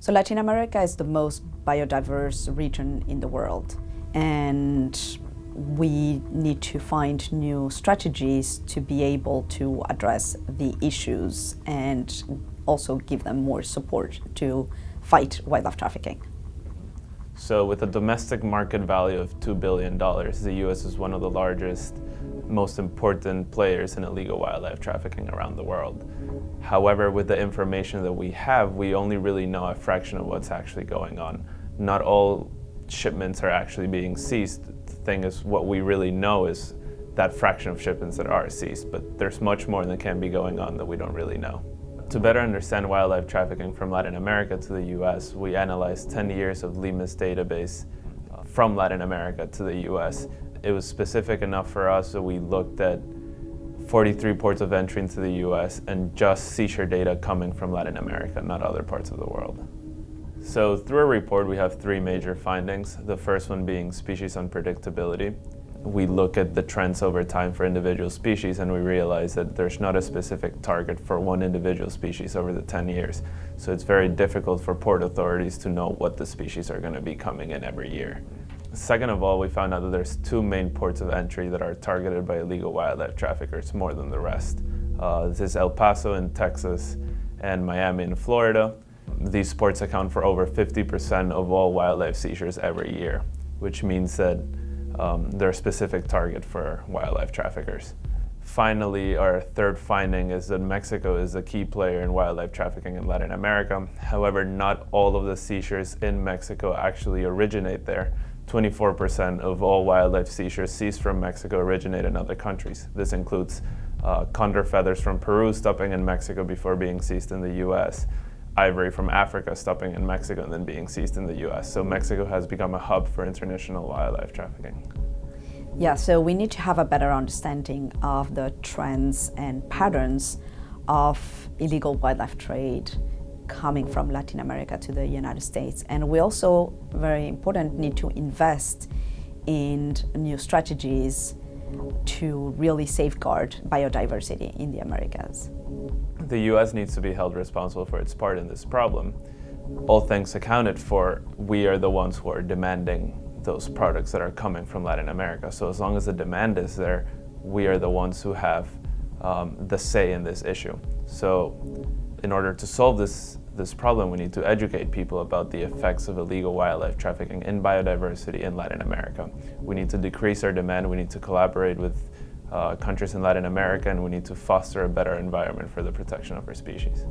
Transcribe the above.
So Latin America is the most biodiverse region in the world, and we need to find new strategies to be able to address the issues and also give them more support to fight wildlife trafficking. So with a domestic market value of $2 billion, the U.S. is one of the largest, most important players in illegal wildlife trafficking around the world. However, with the information that we have, we only really know a fraction of what's actually going on. Not all shipments are actually being seized. The thing is, what we really know is that fraction of shipments that are seized, but there's much more that can be going on that we don't really know. To better understand wildlife trafficking from Latin America to the U.S., we analyzed 10 years of LIMA's database from Latin America to the U.S. It was specific enough for us that we looked at 43 ports of entry into the U.S. and just seizure data coming from Latin America, not other parts of the world. So through our report, we have three major findings. The first one being species unpredictability. We look at the trends over time for individual species, and we realize that there's not a specific target for one individual species over the 10 years. So it's very difficult for port authorities to know what the species are going to be coming in every year. Second of all, we found out that there's two main ports of entry that are targeted by illegal wildlife traffickers more than the rest. This is El Paso in Texas and Miami in Florida. These ports account for over 50% of all wildlife seizures every year, which means that they're a specific target for wildlife traffickers. Finally, our third finding is that Mexico is a key player in wildlife trafficking in Latin America. However, not all of the seizures in Mexico actually originate there. 24% of all wildlife seizures seized from Mexico originate in other countries. This includes condor feathers from Peru stopping in Mexico before being seized in the US, ivory from Africa stopping in Mexico and then being seized in the US. So Mexico has become a hub for international wildlife trafficking. Yeah, so we need to have a better understanding of the trends and patterns of illegal wildlife trade coming from Latin America to the United States. And we also, very important, need to invest in new strategies to really safeguard biodiversity in the Americas. The U.S. needs to be held responsible for its part in this problem. All things accounted for, we are the ones who are demanding those products that are coming from Latin America. So as long as the demand is there, we are the ones who have the say in this issue. So in order to solve this problem, we need to educate people about the effects of illegal wildlife trafficking in biodiversity in Latin America. We need to decrease our demand, we need to collaborate with countries in Latin America, and we need to foster a better environment for the protection of our species.